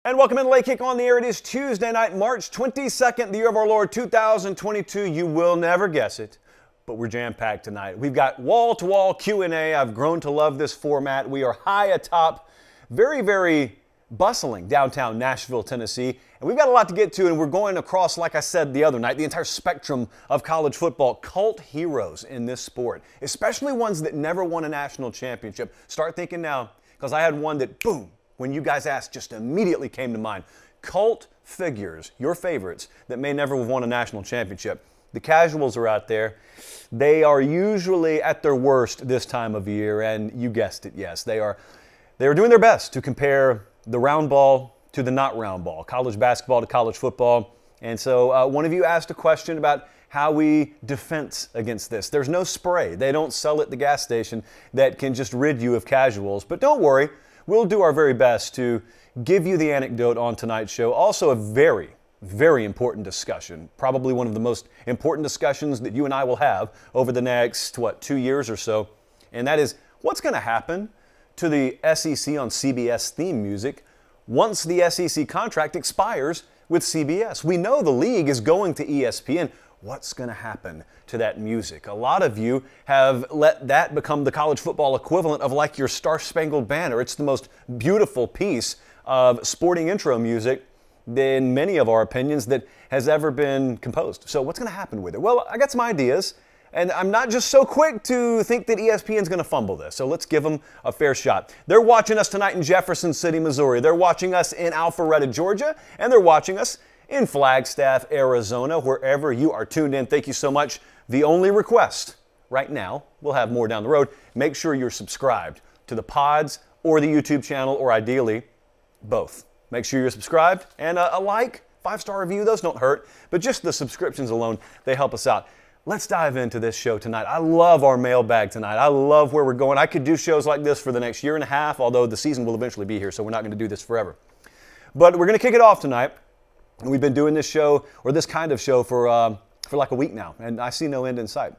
And welcome in Late Kick on the Air. It is Tuesday night, March 22nd, the year of our Lord 2022. You will never guess it, but we're jam-packed tonight. We've got wall-to-wall Q&A. I've grown to love this format. We are high atop very bustling downtown Nashville, Tennessee. And we've got a lot to get to, and we're going across, like I said the other night, the entire spectrum of college football. Cult heroes in this sport, especially ones that never won a national championship. Start thinking now, because I had one that, boom, when you guys asked, just immediately came to mind. Cult figures, your favorites, that may never have won a national championship. The casuals are out there. They are usually at their worst this time of year, and you guessed it, yes. They are doing their best to compare the round ball to the not round ball, college basketball to college football. And so one of you asked a question about how we defense against this. There's no spray. They don't sell at the gas station that can just rid you of casuals. But don't worry. We'll do our very best to give you the anecdote on tonight's show. Also a very important discussion, probably one of the most important discussions that you and I will have over the next, 2 years or so, and that is what's going to happen to the SEC on CBS theme music once the SEC contract expires with CBS. We know the league is going to ESPN. What's going to happen to that music? A lot of you have let that become the college football equivalent of like your Star-Spangled Banner. It's the most beautiful piece of sporting intro music, in many of our opinions, that has ever been composed. So what's going to happen with it? Well, I got some ideas, and I'm not just so quick to think that ESPN's going to fumble this. So let's give them a fair shot. They're watching us tonight in Jefferson City, Missouri. They're watching us in Alpharetta, Georgia, and they're watching us in Flagstaff, Arizona, wherever you are tuned in. Thank you so much. The only request right now, we'll have more down the road, make sure you're subscribed to the pods or the YouTube channel, or ideally both. Make sure you're subscribed, and a like, 5-star review, those don't hurt, but just the subscriptions alone, they help us out. Let's dive into this show tonight. I love our mailbag tonight. I love where we're going. I could do shows like this for the next year and a half, although the season will eventually be here, so we're not going to do this forever. But we're going to kick it off tonight. And we've been doing this show, or this kind of show, for like a week now, and I see no end in sight.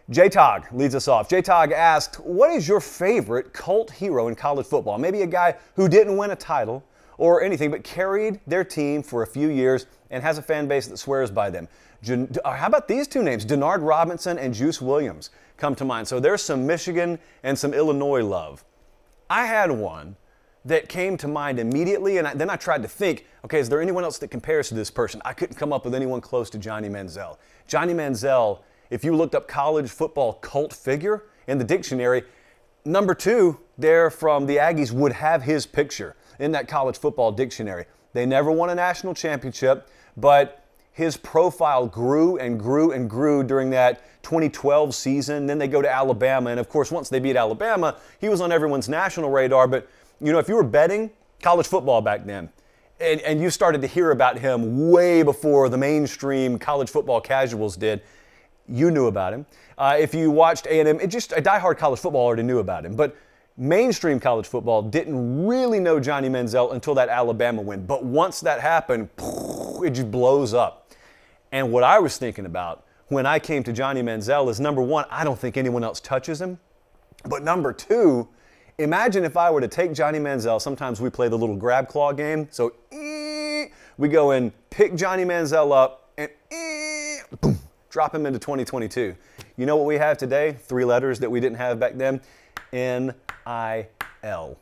J-Tog leads us off. J-Tog asked, what is your favorite cult hero in college football? Maybe a guy who didn't win a title or anything, but carried their team for a few years and has a fan base that swears by them. How about these two names? Denard Robinson and Juice Williams come to mind. So there's some Michigan and some Illinois love. I had one that came to mind immediately, and then I tried to think, okay, is there anyone else that compares to this person? I couldn't come up with anyone close to Johnny Manziel. Johnny Manziel, if you looked up college football cult figure in the dictionary, number 2 there from the Aggies would have his picture in that college football dictionary. They never won a national championship, but his profile grew and grew and grew during that 2012 season. Then they go to Alabama, and of course, once they beat Alabama, he was on everyone's national radar. But you know, if you were betting college football back then, and you started to hear about him way before the mainstream college football casuals did, you knew about him. If you watched A&M, a diehard college football already knew about him. But mainstream college football didn't really know Johnny Manziel until that Alabama win. But once that happened, it just blows up. And what I was thinking about when I came to Johnny Manziel is, number 1, I don't think anyone else touches him. But number 2, imagine if I were to take Johnny Manziel. Sometimes we play the little grab claw game. So we go and pick Johnny Manziel up and boom, drop him into 2022. You know what we have today? 3 letters that we didn't have back then. N-I-L.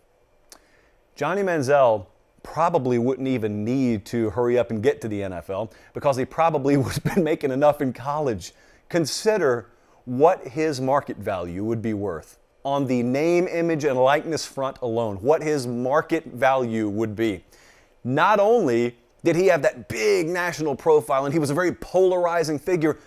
Johnny Manziel probably wouldn't even need to hurry up and get to the NFL because he probably would have been making enough in college. Consider what his market value would be worth on the name, image, and likeness front alone, what his market value would be. Not only did he have that big national profile and he was a very polarizing figure,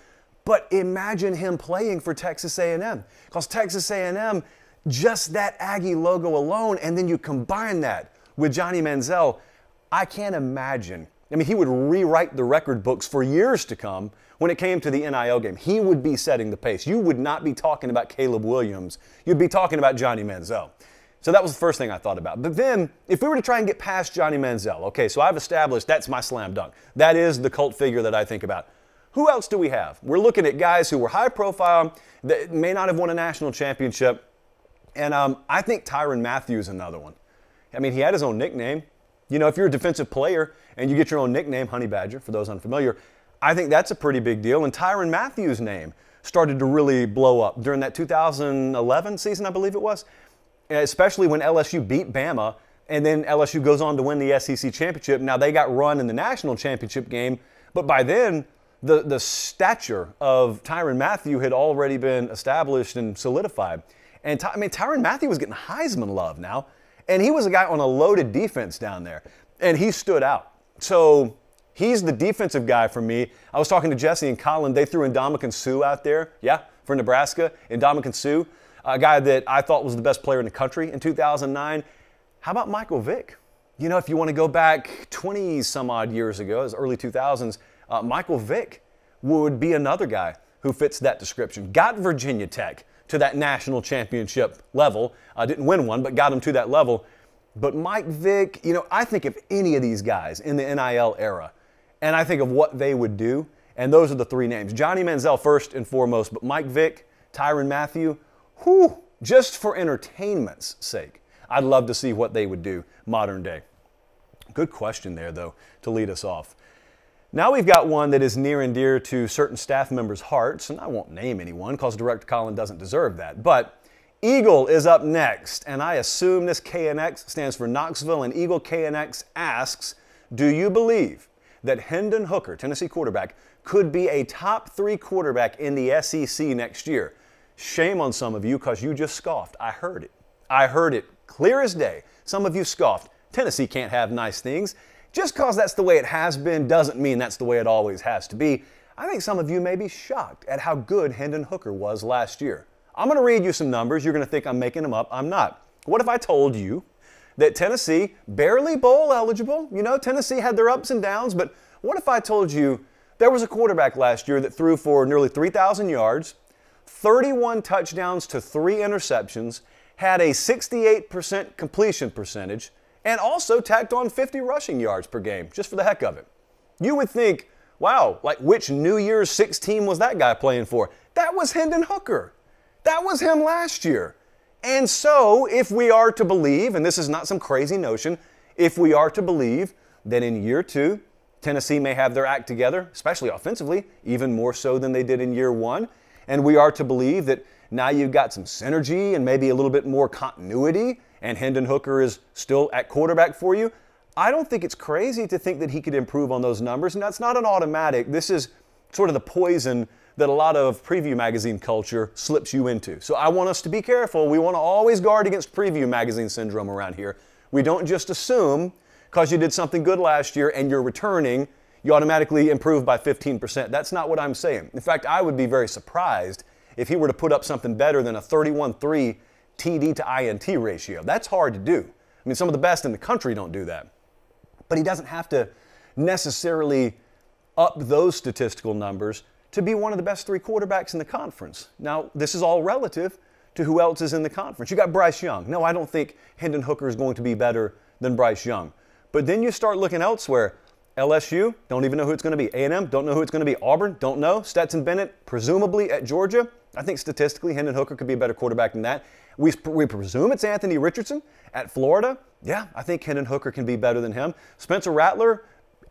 but imagine him playing for Texas A&M. Because Texas A&M, just that Aggie logo alone, and then you combine that with Johnny Manziel, I can't imagine. I mean, he would rewrite the record books for years to come when it came to the NIL game. He would be setting the pace. You would not be talking about Caleb Williams. You'd be talking about Johnny Manziel. So that was the first thing I thought about. But then, if we were to try and get past Johnny Manziel, okay, so I've established that's my slam dunk. That is the cult figure that I think about. Who else do we have? We're looking at guys who were high profile, that may not have won a national championship, and I think Tyrann Mathieu is another one. I mean, he had his own nickname. You know, if you're a defensive player and you get your own nickname, Honey Badger, for those unfamiliar, I think that's a pretty big deal. And Tyrann Mathieu's name started to really blow up during that 2011 season, I believe it was, especially when LSU beat Bama, and then LSU goes on to win the SEC championship. Now, they got run in the national championship game, but by then, the stature of Tyrann Mathieu had already been established and solidified. And Tyrann Mathieu was getting Heisman love now, and he was a guy on a loaded defense down there, and he stood out. So he's the defensive guy for me. I was talking to Jesse and Colin. They threw Ndamukong Suh out there, for Nebraska. Ndamukong Suh, a guy that I thought was the best player in the country in 2009. How about Michael Vick? You know, if you want to go back 20-some-odd years ago, as early 2000s, Michael Vick would be another guy who fits that description. Got Virginia Tech to that national championship level. Didn't win one, but got him to that level. But Mike Vick, you know, I think of any of these guys in the NIL era, and I think of what they would do, and those are the three names. Johnny Manziel first and foremost, but Mike Vick, Tyrann Mathieu, just for entertainment's sake, I'd love to see what they would do modern day. Good question there, though, to lead us off. Now we've got one that is near and dear to certain staff members' hearts, and I won't name anyone because Director Colin doesn't deserve that. But Eagle is up next, and I assume this KNX stands for Knoxville, and Eagle KNX asks, do you believe that Hendon Hooker, Tennessee quarterback, could be a top 3 quarterback in the SEC next year? Shame on some of you because you just scoffed. I heard it. I heard it clear as day. Some of you scoffed. Tennessee can't have nice things. Just because that's the way it has been doesn't mean that's the way it always has to be. I think some of you may be shocked at how good Hendon Hooker was last year. I'm going to read you some numbers. You're going to think I'm making them up. I'm not. What if I told you that Tennessee, barely bowl eligible, you know, Tennessee had their ups and downs, but what if I told you there was a quarterback last year that threw for nearly 3,000 yards, 31 touchdowns to 3 interceptions, had a 68% completion percentage, and also tacked on 50 rushing yards per game, just for the heck of it. You would think, wow, like which New Year's Six team was that guy playing for? That was Hendon Hooker. That was him last year. And so, if we are to believe, and this is not some crazy notion, if we are to believe that in year 2, Tennessee may have their act together, especially offensively, even more so than they did in year 1, and we are to believe that now you've got some synergy and maybe a little bit more continuity, and Hendon Hooker is still at quarterback for you, I don't think it's crazy to think that he could improve on those numbers. And that's not an automatic. This is sort of the poison that a lot of preview magazine culture slips you into. So I want us to be careful. We want to always guard against preview magazine syndrome around here. We don't just assume because you did something good last year and you're returning, you automatically improve by 15%. That's not what I'm saying. In fact, I would be very surprised if he were to put up something better than a 31-3 TD to INT ratio. That's hard to do. I mean, some of the best in the country don't do that. But he doesn't have to necessarily up those statistical numbers to be one of the best 3 quarterbacks in the conference. Now, this is all relative to who else is in the conference. You got Bryce Young. No, I don't think Hendon Hooker is going to be better than Bryce Young. But then you start looking elsewhere. LSU, don't even know who it's going to be. A&M, don't know who it's going to be. Auburn, don't know. Stetson Bennett, presumably at Georgia. I think statistically Hendon Hooker could be a better quarterback than that. We presume it's Anthony Richardson at Florida. Yeah, I think Hendon Hooker can be better than him. Spencer Rattler,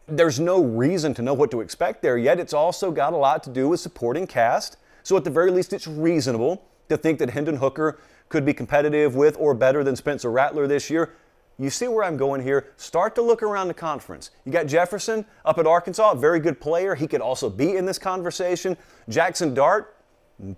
there's no reason to know what to expect there yet. It's also got a lot to do with supporting cast. So at the very least, it's reasonable to think that Hendon Hooker could be competitive with or better than Spencer Rattler this year. You see where I'm going here? Start to look around the conference. You got Jefferson up at Arkansas, a very good player. He could also be in this conversation. Jackson Dart,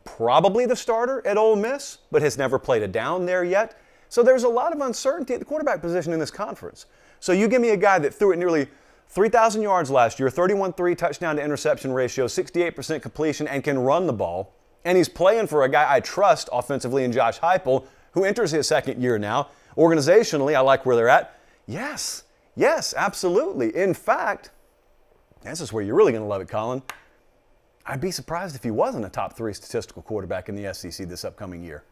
probably the starter at Ole Miss, but has never played a down there yet. So there's a lot of uncertainty at the quarterback position in this conference. So you give me a guy that threw it nearly 3,000 yards last year, 31-3 touchdown to interception ratio, 68% completion, and can run the ball. And he's playing for a guy I trust offensively in Josh Heupel, who enters his 2nd year now. Organizationally, I like where they're at. Yes, absolutely. In fact, this is where you're really going to love it, Colin. I'd be surprised if he wasn't a top 3 statistical quarterback in the SEC this upcoming year.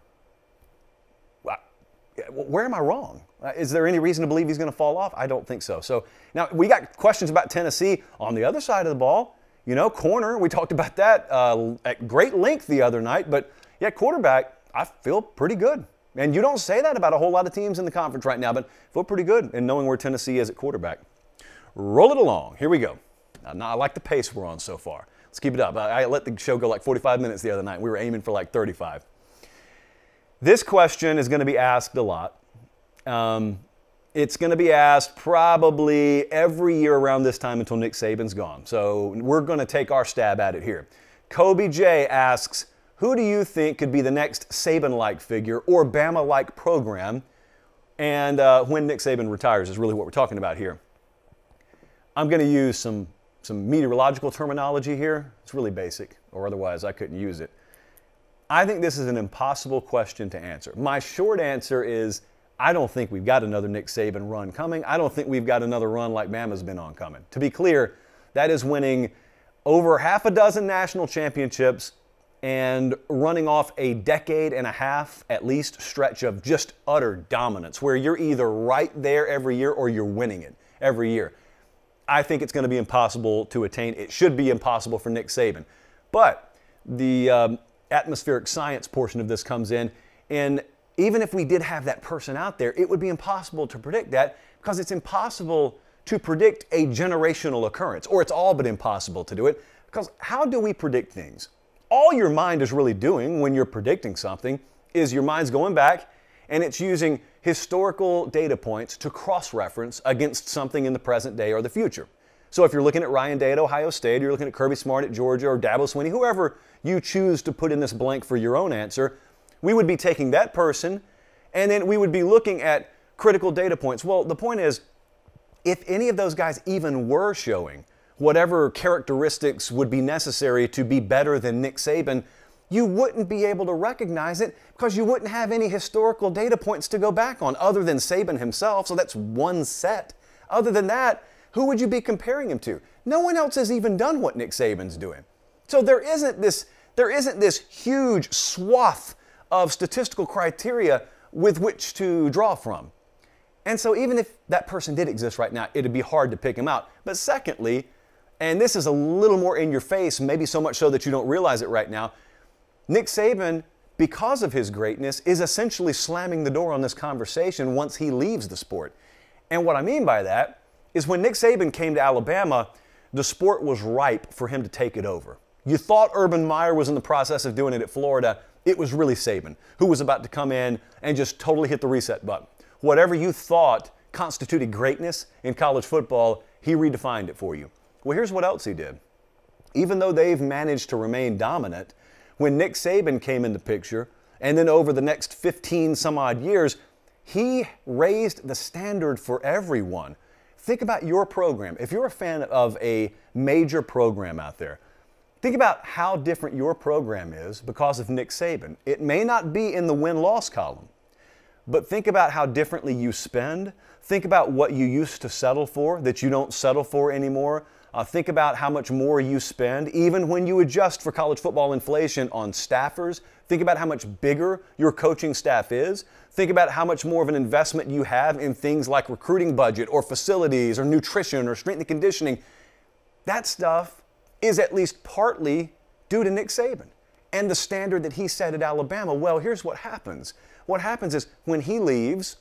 Where am I wrong? Is there any reason to believe he's going to fall off? I don't think so. So now we got questions about Tennessee on the other side of the ball. You know, corner, we talked about that at great length the other night. But yeah, quarterback, I feel pretty good And you don't say that about a whole lot of teams in the conference right now, but feel pretty good in knowing where Tennessee is at quarterback. Roll it along. Here we go. Now, I like the pace we're on so far. Let's keep it up. I let the show go like 45 minutes the other night. We were aiming for like 35. This question is going to be asked a lot. It's going to be asked probably every year around this time until Nick Saban's gone. So we're going to take our stab at it here. Kobe J asks, who do you think could be the next Saban-like figure or Bama-like program? And when Nick Saban retires is really what we're talking about here. I'm going to use some meteorological terminology here. It's really basic, or otherwise I couldn't use it. I think this is an impossible question to answer. My short answer is I don't think we've got another Nick Saban run coming. I don't think we've got another run like Bama's been on coming. To be clear, that is winning over half a dozen national championships and running off a decade and a half at least stretch of just utter dominance where you're either right there every year or you're winning it every year. I think it's going to be impossible to attain. It should be impossible for Nick Saban. But the atmospheric science portion of this comes in, and even if we did have that person out there, it would be impossible to predict that because it's impossible to predict a generational occurrence, or it's all but impossible to do it because how do we predict things? All your mind is really doing when you're predicting something is your mind's going back and it's using historical data points to cross-reference against something in the present day or the future. So if you're looking at Ryan Day at Ohio State, or you're looking at Kirby Smart at Georgia, or Dabo Swinney, whoever you choose to put in this blank for your own answer, we would be taking that person and then we would be looking at critical data points. Well, the point is, if any of those guys even were showing whatever characteristics would be necessary to be better than Nick Saban, you wouldn't be able to recognize it because you wouldn't have any historical data points to go back on other than Saban himself. So that's one set. Other than that, who would you be comparing him to? No one else has even done what Nick Saban's doing. So there isn't this huge swath of statistical criteria with which to draw from. And so even if that person did exist right now, it'd be hard to pick him out. But secondly, and this is a little more in your face, maybe so much so that you don't realize it right now, Nick Saban, because of his greatness, is essentially slamming the door on this conversation once he leaves the sport. And what I mean by that is when Nick Saban came to Alabama, the sport was ripe for him to take it over. You thought Urban Meyer was in the process of doing it at Florida. It was really Saban who was about to come in and just totally hit the reset button. Whatever you thought constituted greatness in college football, he redefined it for you. Well, here's what else he did. Even though they've managed to remain dominant, when Nick Saban came in the picture, and then over the next 15 some odd years, he raised the standard for everyone. Think about your program. If you're a fan of a major program out there, think about how different your program is because of Nick Saban. It may not be in the win-loss column, but think about how differently you spend. Think about what you used to settle for that you don't settle for anymore. Think about how much more you spend, even when you adjust for college football inflation on staffers. Think about how much bigger your coaching staff is. Think about how much more of an investment you have in things like recruiting budget or facilities or nutrition or strength and conditioning. That stuff is at least partly due to Nick Saban and the standard that he set at Alabama. Well, here's what happens. What happens is when he leaves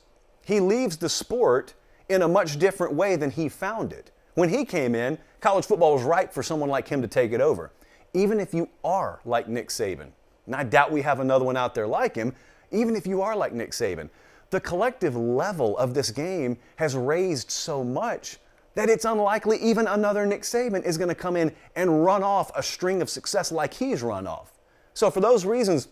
the sport in a much different way than he found it. When he came in, college football was ripe for someone like him to take it over. Even if you are like Nick Saban, and I doubt we have another one out there like him, even if you are like Nick Saban, the collective level of this game has raised so much that it's unlikely even another Nick Saban is going to come in and run off a string of success like he's run off. So for those reasons,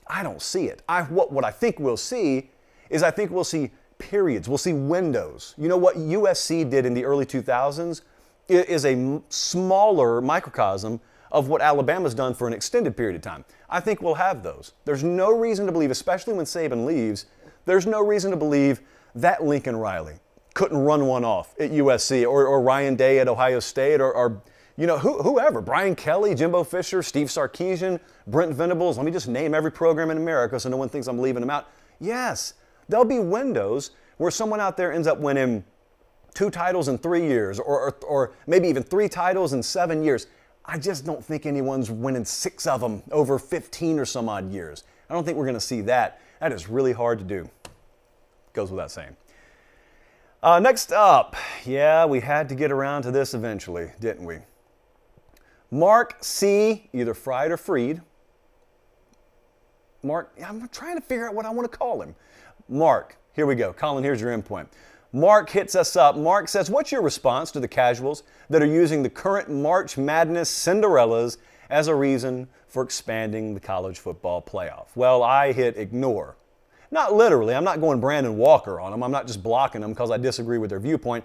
I don't see it. What I think we'll see is I think we'll see periods. We'll see windows. You know what USC did in the early 2000s is a smaller microcosm of what Alabama's done for an extended period of time. I think we'll have those. There's no reason to believe, especially when Saban leaves, there's no reason to believe that Lincoln Riley couldn't run one off at USC or Ryan Day at Ohio State or you know, whoever, Brian Kelly, Jimbo Fisher, Steve Sarkisian, Brent Venables. Let me just name every program in America so no one thinks I'm leaving them out. Yes, there'll be windows where someone out there ends up winning 2 titles in 3 years or maybe even 3 titles in 7 years. I just don't think anyone's winning 6 of them over 15 or some odd years. I don't think we're going to see that. That is really hard to do. Goes without saying. Next up, yeah, we had to get around to this eventually, didn't we? Mark C., either fried or freed. Mark, I'm trying to figure out what I want to call him. Mark, here we go. Colin, here's your endpoint. Mark hits us up. Mark says, what's your response to the casuals that are using the current March Madness Cinderellas as a reason for expanding the college football playoff? Well, I hit ignore. Not literally. I'm not going Brandon Walker on them. I'm not just blocking them because I disagree with their viewpoint.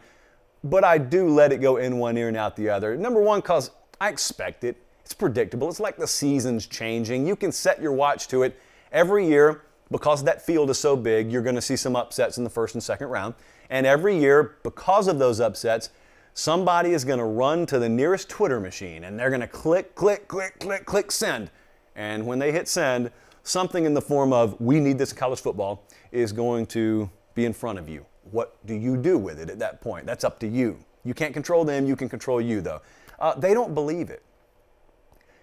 But I do let it go in one ear and out the other. Number one, because I expect it. It's predictable. It's like the season's changing. You can set your watch to it every year. Because that field is so big, you're going to see some upsets in the first and second round. And every year, because of those upsets, somebody is going to run to the nearest Twitter machine and they're going to click, click, click, click, click, send. And when they hit send, something in the form of, we need this in college football, is going to be in front of you. What do you do with it at that point? That's up to you. You can't control them. You can control you, though. They don't believe it.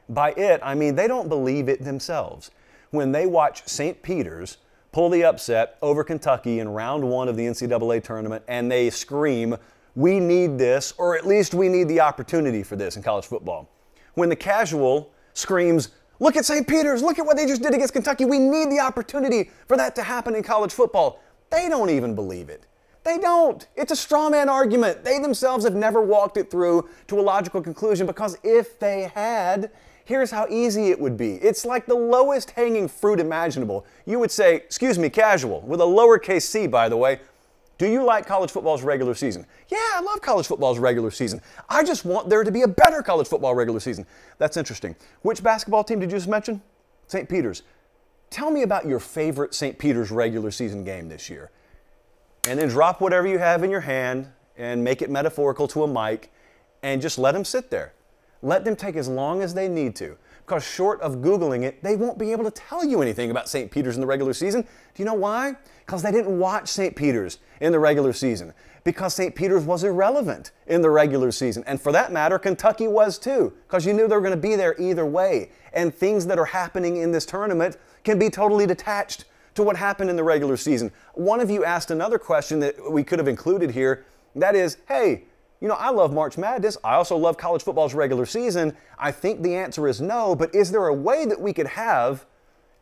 By it, I mean they don't believe it themselves. When they watch St. Peter's pull the upset over Kentucky in round one of the NCAA tournament and they scream, we need this, or at least we need the opportunity for this in college football. When the casual screams, look at St. Peter's, look at what they just did against Kentucky, we need the opportunity for that to happen in college football, they don't even believe it. They don't. It's a straw man argument. They themselves have never walked it through to a logical conclusion because if they had, here's how easy it would be. It's like the lowest hanging fruit imaginable. You would say, excuse me, casual, with a lowercase c, by the way, do you like college football's regular season? Yeah, I love college football's regular season. I just want there to be a better college football regular season. That's interesting. Which basketball team did you just mention? St. Peter's. Tell me about your favorite St. Peter's regular season game this year. And then drop whatever you have in your hand and make it metaphorical to a mic and just let them sit there. Let them take as long as they need to. Because short of Googling it, they won't be able to tell you anything about St. Peter's in the regular season. Do you know why? Because they didn't watch St. Peter's in the regular season. Because St. Peter's was irrelevant in the regular season. And for that matter, Kentucky was too. Because you knew they were going to be there either way. And things that are happening in this tournament can be totally detached to what happened in the regular season. One of you asked another question that we could have included here. That is, hey, you know, I love March Madness. I also love college football's regular season. I think the answer is no, but is there a way that we could have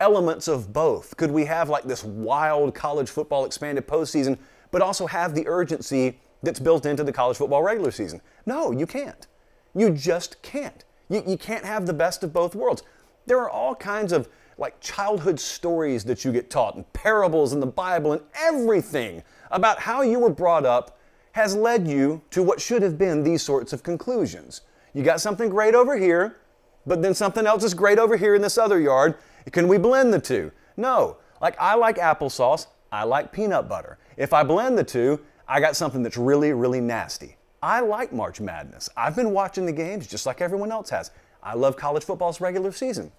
elements of both? Could we have like this wild college football expanded postseason, but also have the urgency that's built into the college football regular season? No, you can't. You just can't. You can't have the best of both worlds. There are all kinds of like childhood stories that you get taught and parables in the Bible and everything about how you were brought up has led you to what should have been these sorts of conclusions. You got something great over here, but then something else is great over here in this other yard. Can we blend the two? No. Like I like applesauce, I like peanut butter. If I blend the two, I got something that's really, really nasty. I like March Madness. I've been watching the games just like everyone else has. I love college football's regular season.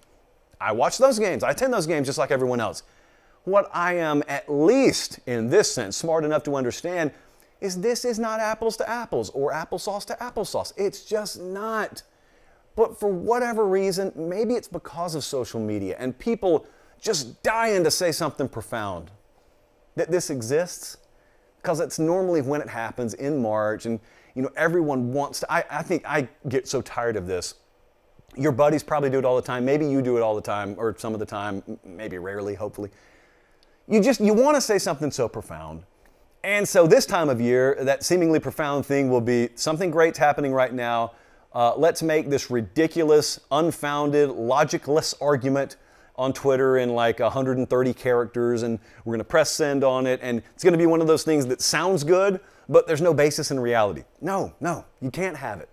I watch those games. I attend those games just like everyone else. What I am, at least in this sense, smart enough to understand is this is not apples to apples or applesauce to applesauce. It's just not. But for whatever reason, maybe it's because of social media and people just dying to say something profound, that this exists, because it's normally when it happens in March and you know everyone wants to. I think I get so tired of this. Your buddies probably do it all the time. Maybe you do it all the time or some of the time, maybe rarely, hopefully. You want to say something so profound. And so this time of year, that seemingly profound thing will be something great's happening right now. Let's make this ridiculous, unfounded, logicless argument on Twitter in like 130 characters, and we're going to press send on it, and it's going to be one of those things that sounds good, but there's no basis in reality. No, you can't have it.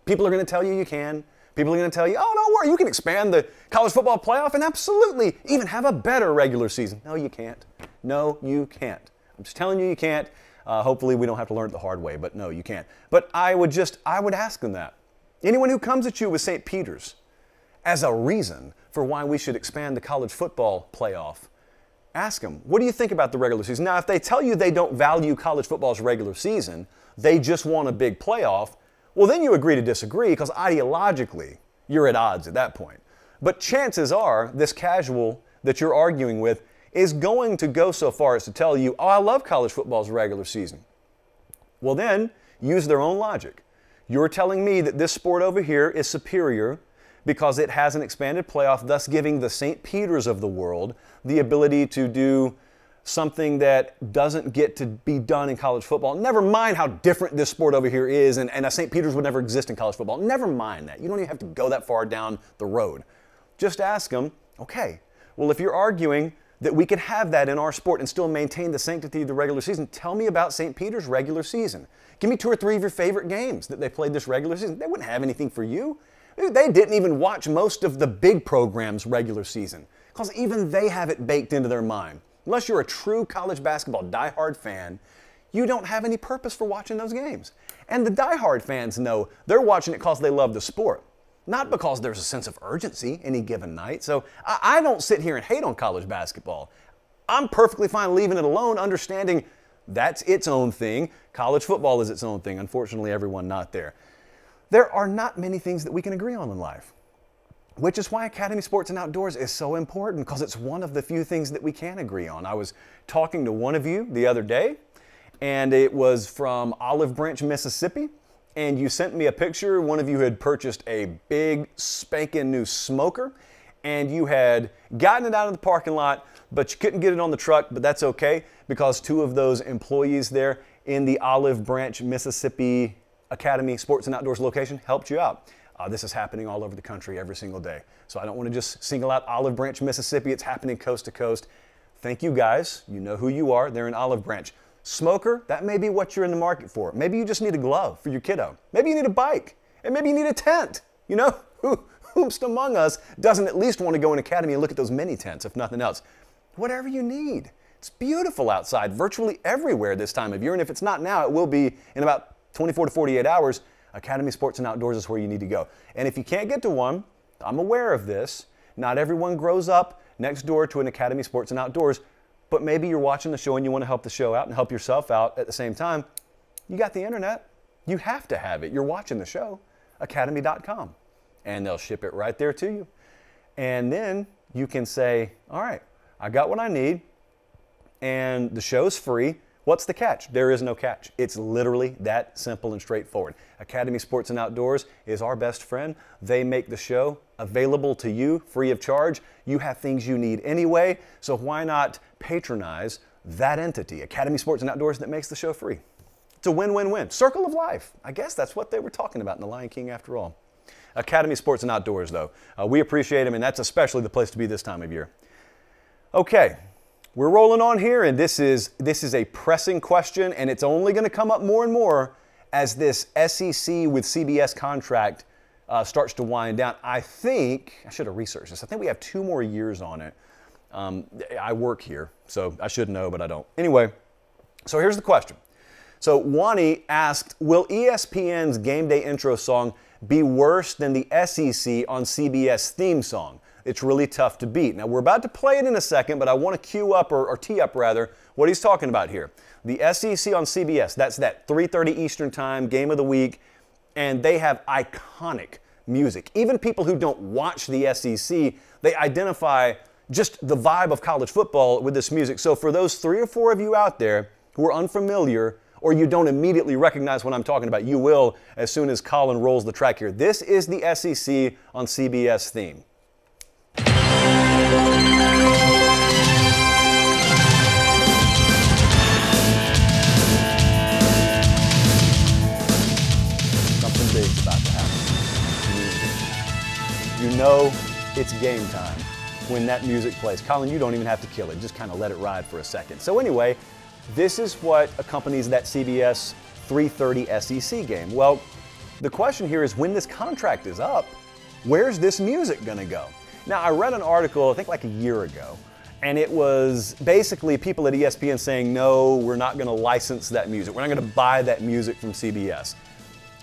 People are going to tell you can. People are going to tell you, oh, don't worry, you can expand the college football playoff and absolutely even have a better regular season. No, you can't. No, you can't. I'm just telling you can't. Hopefully we don't have to learn it the hard way, but no, you can't. But I would ask them that. Anyone who comes at you with St. Peter's as a reason for why we should expand the college football playoff, ask them, what do you think about the regular season? Now, if they tell you they don't value college football's regular season, they just want a big playoff, well, then you agree to disagree because ideologically, you're at odds at that point. But chances are, this casual that you're arguing with, is going to go so far as to tell you, oh, I love college football's regular season. Well then, use their own logic. You're telling me that this sport over here is superior because it has an expanded playoff, thus giving the St. Peter's of the world the ability to do something that doesn't get to be done in college football. Never mind how different this sport over here is, and a St. Peter's would never exist in college football. Never mind that. You don't even have to go that far down the road. Just ask them, okay, well, if you're arguing that we could have that in our sport and still maintain the sanctity of the regular season, tell me about St. Peter's regular season. Give me 2 or 3 of your favorite games that they played this regular season. They wouldn't have anything for you. They didn't even watch most of the big programs' regular season because even they have it baked into their mind. Unless you're a true college basketball diehard fan, you don't have any purpose for watching those games. And the diehard fans know they're watching it because they love the sport, not because there's a sense of urgency any given night. So I don't sit here and hate on college basketball. I'm perfectly fine leaving it alone, understanding that's its own thing. College football is its own thing. Unfortunately, everyone not there. There are not many things that we can agree on in life, which is why Academy Sports and Outdoors is so important, because it's one of the few things that we can agree on. I was talking to one of you the other day, and it was from Olive Branch, Mississippi, and you sent me a picture. One of you had purchased a big spanking new smoker, and you had gotten it out of the parking lot, but you couldn't get it on the truck, but that's okay, because 2 of those employees there in the Olive Branch, Mississippi Academy Sports and Outdoors location helped you out. This is happening all over the country every single day. So I don't want to just single out Olive Branch, Mississippi. It's happening coast to coast. Thank you guys. You know who you are. They're in Olive Branch. Smoker, that may be what you're in the market for. Maybe you just need a glove for your kiddo. Maybe you need a bike. And maybe you need a tent. You know, whomst among us doesn't at least want to go in Academy and look at those mini tents, if nothing else. Whatever you need. It's beautiful outside virtually everywhere this time of year. And if it's not now, it will be in about 24 to 48 hours. Academy Sports and Outdoors is where you need to go. And if you can't get to one, I'm aware of this. Not everyone grows up next door to an Academy Sports and Outdoors, but maybe you're watching the show and you want to help the show out and help yourself out at the same time. You got the internet. You have to have it. You're watching the show, academy.com, and they'll ship it right there to you. And then you can say, all right, I got what I need, and the show's free. What's the catch? There is no catch. It's literally that simple and straightforward. Academy Sports and Outdoors is our best friend. They make the show available to you free of charge. You have things you need anyway, so why not patronize that entity, Academy Sports and Outdoors, that makes the show free? It's a win-win-win. Circle of life. I guess that's what they were talking about in The Lion King after all. Academy Sports and Outdoors, though. We appreciate them, and that's especially the place to be this time of year. Okay. We're rolling on here, and this is a pressing question, and it's only going to come up more and more as this SEC with CBS contract starts to wind down. I think, I should have researched this, I think we have 2 more years on it. I work here, so I should know, but I don't. Anyway, so here's the question. So Wani asked, will ESPN's game day intro song be worse than the SEC on CBS theme song? It's really tough to beat. Now, we're about to play it in a second, but I want to cue up, or tee up rather, what he's talking about here. The SEC on CBS, that's that 3:30 Eastern Time, game of the week, and they have iconic music. Even people who don't watch the SEC, they identify just the vibe of college football with this music. So for those 3 or 4 of you out there who are unfamiliar, or you don't immediately recognize what I'm talking about, you will as soon as Colin rolls the track here. This is the SEC on CBS theme. Something big's about to happen. You know it's game time when that music plays. Colin, you don't even have to kill it. Just kind of let it ride for a second. So anyway, this is what accompanies that CBS 3:30 SEC game. Well, the question here is, when this contract is up, where's this music going to go? Now, I read an article, I think like a year ago, and it was basically people at ESPN saying, no, we're not going to license that music. We're not going to buy that music from CBS.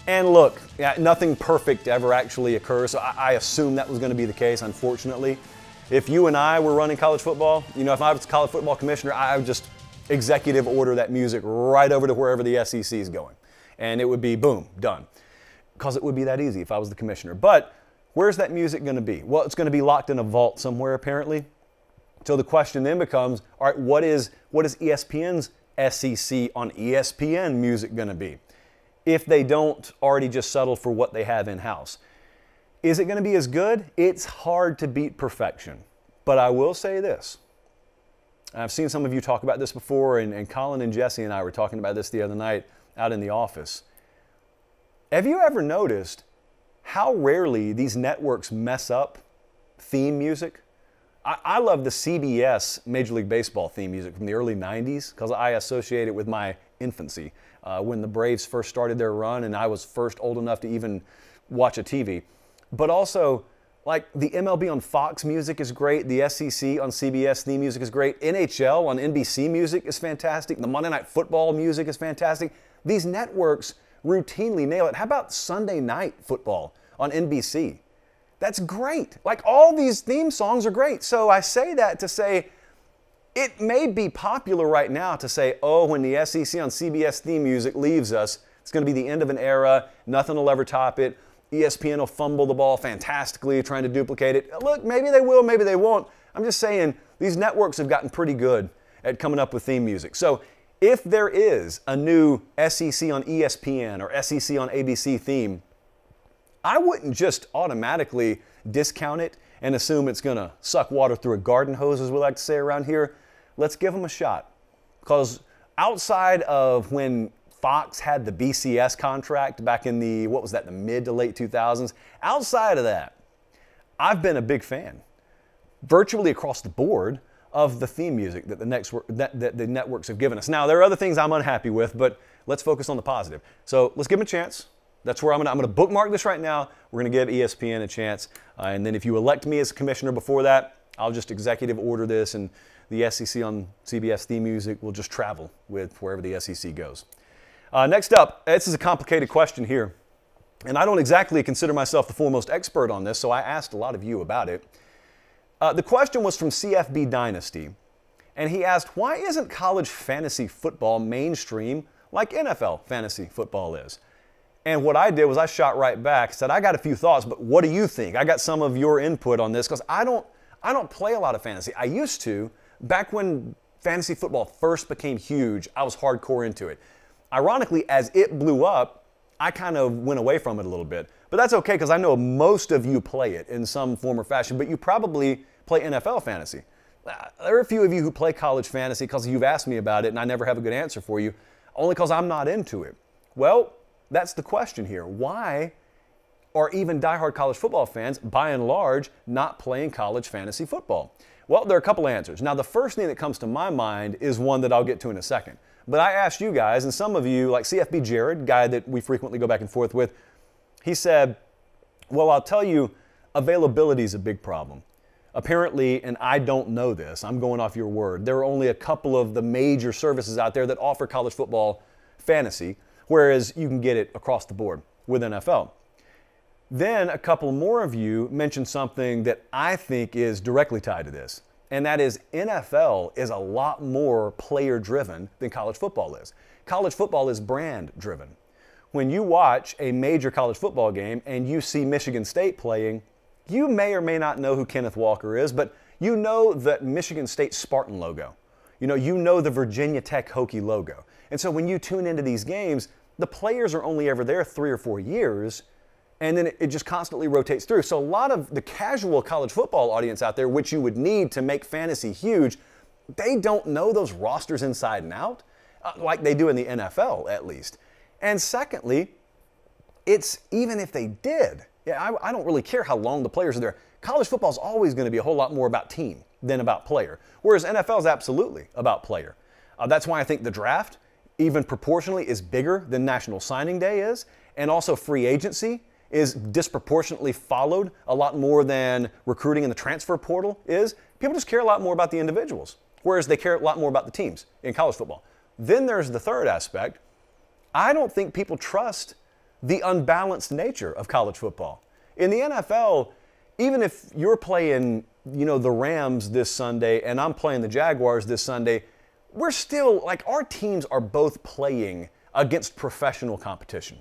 And look, nothing perfect ever actually occurs, so I assumed that was going to be the case, unfortunately. If you and I were running college football, you know, if I was college football commissioner, I would just executive order that music right over to wherever the SEC is going. And it would be, boom, done. Because it would be that easy if I was the commissioner. But where's that music going to be? Well, it's going to be locked in a vault somewhere, apparently. So the question then becomes, all right, what is ESPN's SEC on ESPN music going to be if they don't already just settle for what they have in-house? Is it going to be as good? It's hard to beat perfection. But I will say this. I've seen some of you talk about this before, and Colin and Jesse and I were talking about this the other night out in the office. Have you ever noticed how rarely these networks mess up theme music? I love the CBS Major League Baseball theme music from the early 90s because I associate it with my infancy when the Braves first started their run and I was first old enough to even watch a TV. But also, like the MLB on Fox music is great, the SEC on CBS theme music is great, NHL on NBC music is fantastic, the Monday Night Football music is fantastic. These networks routinely nail it. How about Sunday Night Football on NBC? That's great. Like all these theme songs are great. So I say that to say it may be popular right now to say, oh, when the SEC on CBS theme music leaves us, it's going to be the end of an era, nothing will ever top it. ESPN will fumble the ball fantastically trying to duplicate it. Look, maybe they will, maybe they won't. I'm just saying these networks have gotten pretty good at coming up with theme music. So if there is a new SEC on ESPN or SEC on ABC theme, I wouldn't just automatically discount it and assume it's going to suck water through a garden hose, as we like to say around here. Let's give them a shot. Because outside of when Fox had the BCS contract back in the, what was that, the mid to late 2000s, outside of that, I've been a big fan, virtually across the board, of the theme music that the networks have given us. Now, there are other things I'm unhappy with, but let's focus on the positive. So let's give them a chance. That's where I'm going to bookmark this right now. We're going to give ESPN a chance. And then if you elect me as commissioner before that, I'll just executive order this, and the SEC on CBS theme music will just travel with wherever the SEC goes. Next up, this is a complicated question here. And I don't exactly consider myself the foremost expert on this, so I asked a lot of you about it. The question was from CFB Dynasty. And he asked, why isn't college fantasy football mainstream like NFL fantasy football is? And what I did was I shot right back, said, I got a few thoughts, but what do you think? I got some of your input on this because I don't play a lot of fantasy. I used to. Back when fantasy football first became huge, I was hardcore into it. Ironically, as it blew up, I kind of went away from it a little bit. But that's okay because I know most of you play it in some form or fashion, but you probably play NFL fantasy. There are a few of you who play college fantasy because you've asked me about it and I never have a good answer for you, only because I'm not into it. Well, that's the question here. Why are even diehard college football fans, by and large, not playing college fantasy football? Well, there are a couple answers. Now, the first thing that comes to my mind is one that I'll get to in a second. But I asked you guys, and some of you, like CFB Jared, guy that we frequently go back and forth with, he said, well, I'll tell you, availability is a big problem. Apparently, and I don't know this, I'm going off your word, there are only a couple of the major services out there that offer college football fantasy, whereas you can get it across the board with NFL. Then a couple more of you mentioned something that I think is directly tied to this, and that is NFL is a lot more player-driven than college football is. College football is brand-driven. When you watch a major college football game and you see Michigan State playing, you may or may not know who Kenneth Walker is, but you know the Michigan State Spartan logo. You know the Virginia Tech Hokie logo. And so when you tune into these games, the players are only ever there 3 or 4 years, and then it just constantly rotates through. So a lot of the casual college football audience out there, which you would need to make fantasy huge, they don't know those rosters inside and out, like they do in the NFL at least. And secondly, it's even if they did, I don't really care how long the players are there. College football is always going to be a whole lot more about team than about player, whereas NFL is absolutely about player. That's why I think the draft, even proportionally, is bigger than National Signing Day is, and also free agency is disproportionately followed a lot more than recruiting in the transfer portal is. People just care a lot more about the individuals, whereas they care a lot more about the teams in college football. Then there's the third aspect. I don't think people trust the unbalanced nature of college football. In the NFL, even if you're playing, the Rams this Sunday and I'm playing the Jaguars this Sunday, we're still, our teams are both playing against professional competition.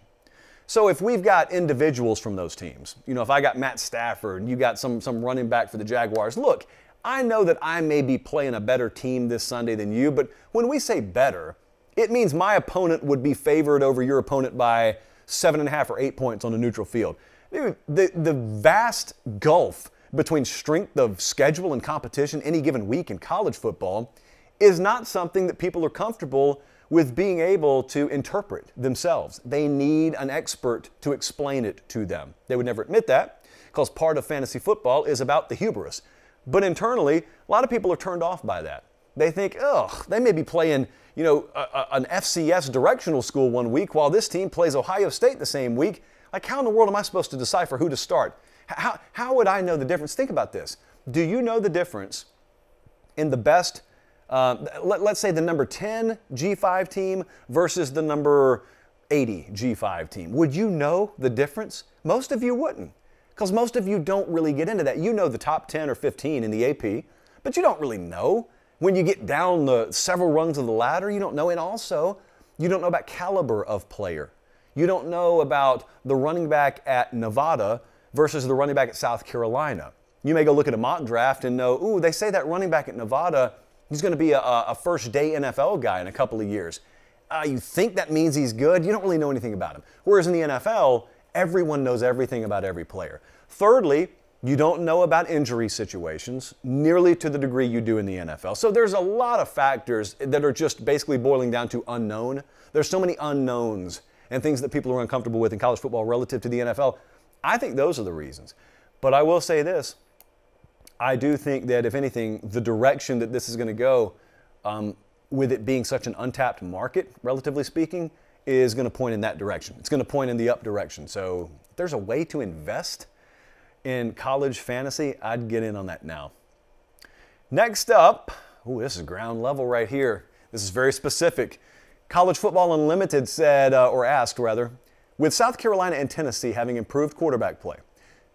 So if we've got individuals from those teams, if I got Matt Stafford and you got some running back for the Jaguars, look, I know that I may be playing a better team this Sunday than you, but when we say better, it means my opponent would be favored over your opponent by 7.5 or 8 points on a neutral field. Dude, the vast gulf between strength of schedule and competition any given week in college football is not something that people are comfortable with being able to interpret themselves. They need an expert to explain it to them. They would never admit that because part of fantasy football is about the hubris. But internally, a lot of people are turned off by that. They think, ugh, they may be playing, an FCS directional school one week while this team plays Ohio State the same week. Like, how in the world am I supposed to decipher who to start? How would I know the difference? Think about this. Do you know the difference in the best, let's say the number 10 G5 team versus the number 80 G5 team? Would you know the difference? Most of you wouldn't, because most of you don't really get into that. You know the top 10 or 15 in the AP, but you don't really know. When you get down the several rungs of the ladder, you don't know. And also, you don't know about caliber of player. You don't know about the running back at Nevada versus the running back at South Carolina. You may go look at a mock draft and know, ooh, they say that running back at Nevada, he's going to be a first-day NFL guy in a couple of years. You think that means he's good. You don't really know anything about him. Whereas in the NFL, everyone knows everything about every player. Thirdly, you don't know about injury situations nearly to the degree you do in the NFL. So there's a lot of factors that are just basically boiling down to unknown. There's so many unknowns and things that people are uncomfortable with in college football relative to the NFL. I think those are the reasons. But I will say this. I do think that, if anything, the direction that this is going to go, with it being such an untapped market, relatively speaking, is going to point in that direction. It's going to point in the up direction. So if there's a way to invest in college fantasy, I'd get in on that now. Next up, this is ground level right here. This is very specific. College Football Unlimited said, or asked rather, with South Carolina and Tennessee having improved quarterback play,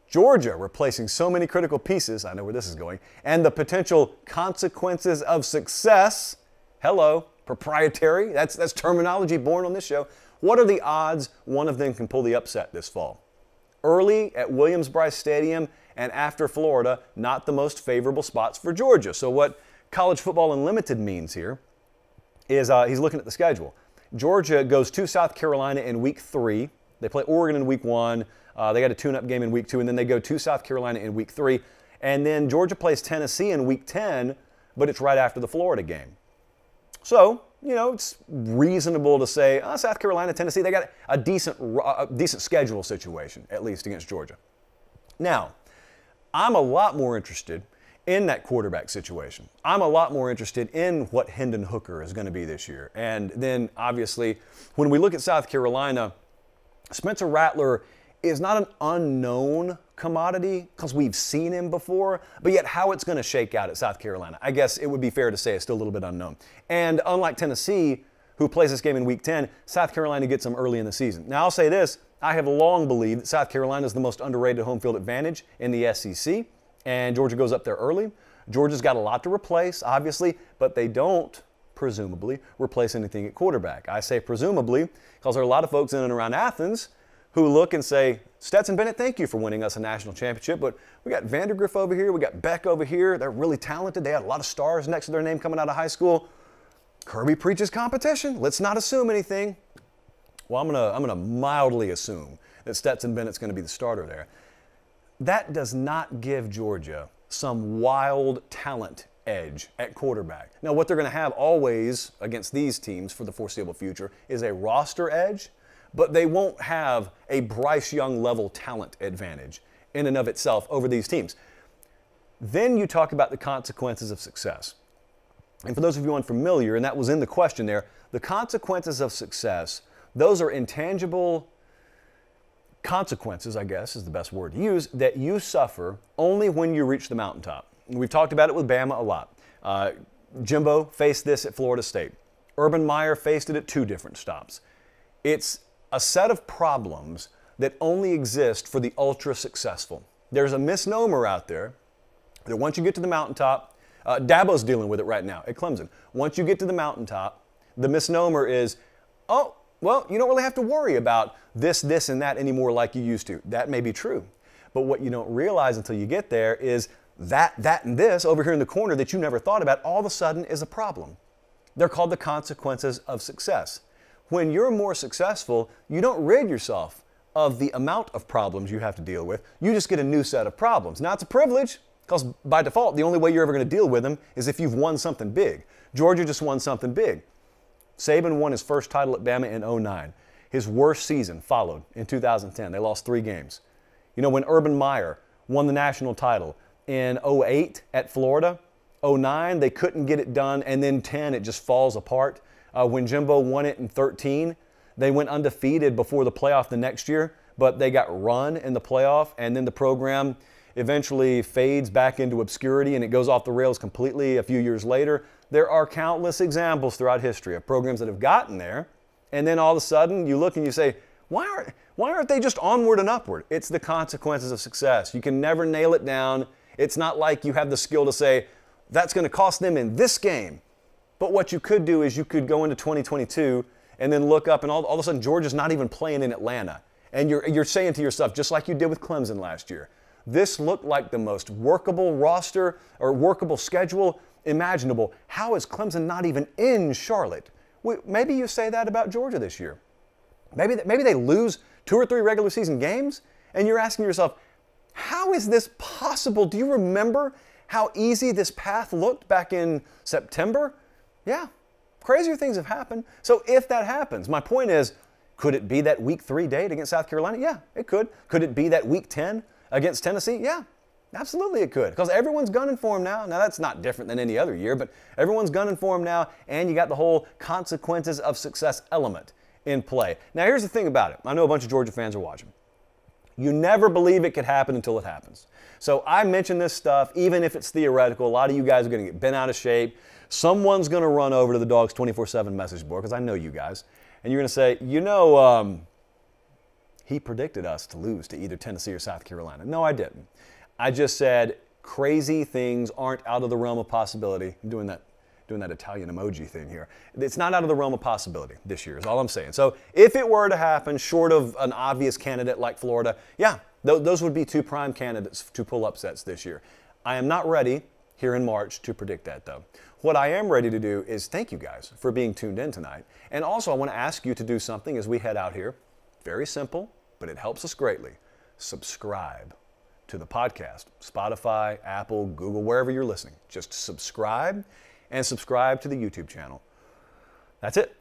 Georgia replacing so many critical pieces, I know where this is going, and the potential consequences of success, hello, proprietary, that's terminology born on this show. What are the odds one of them can pull the upset this fall? Early at Williams-Brice Stadium and after Florida, not the most favorable spots for Georgia. So what College Football Unlimited means here is he's looking at the schedule. Georgia goes to South Carolina in week 3. They play Oregon in week 1. They got a tune-up game in week 2, and then they go to South Carolina in week 3. And then Georgia plays Tennessee in week 10, but it's right after the Florida game. So, it's reasonable to say, South Carolina, Tennessee, they got a decent schedule situation, at least against Georgia. Now, I'm a lot more interested in that quarterback situation. I'm a lot more interested in what Hendon Hooker is going to be this year. And then, obviously, when we look at South Carolina, Spencer Rattler is not an unknown commodity because we've seen him before, but yet how it's going to shake out at South Carolina, I guess it would be fair to say it's still a little bit unknown. And unlike Tennessee, who plays this game in week 10, South Carolina gets them early in the season. Now, I'll say this. I have long believed that South Carolina is the most underrated home field advantage in the SEC, and Georgia goes up there early. Georgia's got a lot to replace, obviously, but they don't, presumably, replace anything at quarterback. I say presumably because there are a lot of folks in and around Athens who look and say, Stetson Bennett, thank you for winning us a national championship, but we got Vandergriff over here, we got Beck over here, they're really talented, they had a lot of stars next to their name coming out of high school. Kirby preaches competition, let's not assume anything. Well, I'm gonna mildly assume that Stetson Bennett's gonna be the starter there. That does not give Georgia some wild talent edge at quarterback. Now, what they're gonna have always against these teams for the foreseeable future is a roster edge, but they won't have a Bryce Young level talent advantage in and of itself over these teams. Then you talk about the consequences of success. And for those of you unfamiliar, and that was in the question there, the consequences of success, those are intangible consequences, I guess is the best word to use, that you suffer only when you reach the mountaintop. And we've talked about it with Bama a lot. Jimbo faced this at Florida State. Urban Meyer faced it at 2 different stops. It's a set of problems that only exist for the ultra successful. There's a misnomer out there that once you get to the mountaintop, Dabo's dealing with it right now at Clemson. Once you get to the mountaintop, the misnomer is, oh, well, you don't really have to worry about this, and that anymore like you used to. That may be true. But what you don't realize until you get there is that, and this over here in the corner that you never thought about all of a sudden is a problem. They're called the consequences of success. When you're more successful, you don't rid yourself of the amount of problems you have to deal with. You just get a new set of problems. Now, it's a privilege because by default, the only way you're ever going to deal with them is if you've won something big. Georgia just won something big. Saban won his first title at Bama in 2009. His worst season followed in 2010. They lost 3 games. You know, when Urban Meyer won the national title in 2008 at Florida, 2009 they couldn't get it done, and then 2010 it just falls apart. When Jimbo won it in 2013, they went undefeated before the playoff the next year, but they got run in the playoff, and then the program eventually fades back into obscurity and it goes off the rails completely a few years later. There are countless examples throughout history of programs that have gotten there, and then all of a sudden you look and you say, why aren't they just onward and upward? It's the consequences of success. You can never nail it down. It's not like you have the skill to say, that's going to cost them in this game. But what you could do is you could go into 2022 and then look up and all of a sudden Georgia's not even playing in Atlanta. And you're saying to yourself, just like you did with Clemson last year, this looked like the most workable roster or workable schedule imaginable. How is Clemson not even in Charlotte? Maybe you say that about Georgia this year. Maybe they lose 2 or 3 regular season games and you're asking yourself, how is this possible? Do you remember how easy this path looked back in September? Yeah, crazier things have happened. So if that happens, my point is, could it be that week 3 date against South Carolina? Yeah, it could. Could it be that week 10 against Tennessee? Yeah, absolutely it could. Because everyone's gunning for him now. Now that's not different than any other year, but everyone's gunning for him now, and you got the whole consequences of success element in play. Now here's the thing about it. I know a bunch of Georgia fans are watching. You never believe it could happen until it happens. So I mention this stuff, even if it's theoretical. A lot of you guys are going to get bent out of shape. Someone's going to run over to the Dogs 24/7 message board, because I know you guys, and you're going to say, you know, he predicted us to lose to either Tennessee or South Carolina. No, I didn't. I just said crazy things aren't out of the realm of possibility. I'm doing that Italian emoji thing here. It's not out of the realm of possibility this year is all I'm saying. So if it were to happen, short of an obvious candidate like Florida, yeah, those would be 2 prime candidates to pull upsets this year. I am not ready here in March to predict that, though. What I am ready to do is thank you guys for being tuned in tonight. And also I want to ask you to do something as we head out here. Very simple, but it helps us greatly. Subscribe to the podcast. Spotify, Apple, Google, wherever you're listening. Just subscribe, and subscribe to the YouTube channel. That's it.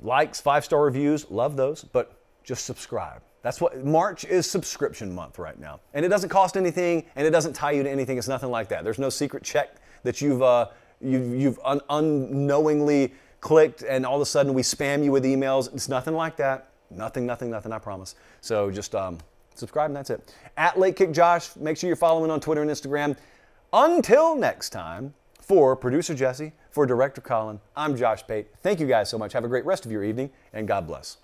Likes, 5-star reviews, love those, but just subscribe. That's what March is subscription month right now. And it doesn't cost anything, and it doesn't tie you to anything. It's nothing like that. There's no secret check that you've unknowingly clicked, and all of a sudden we spam you with emails. It's nothing like that. Nothing, I promise. So just subscribe, and that's it. At Late Kick Josh, make sure you're following on Twitter and Instagram. Until next time, for producer Jesse, for director Colin, I'm Josh Pate. Thank you guys so much. Have a great rest of your evening, and God bless.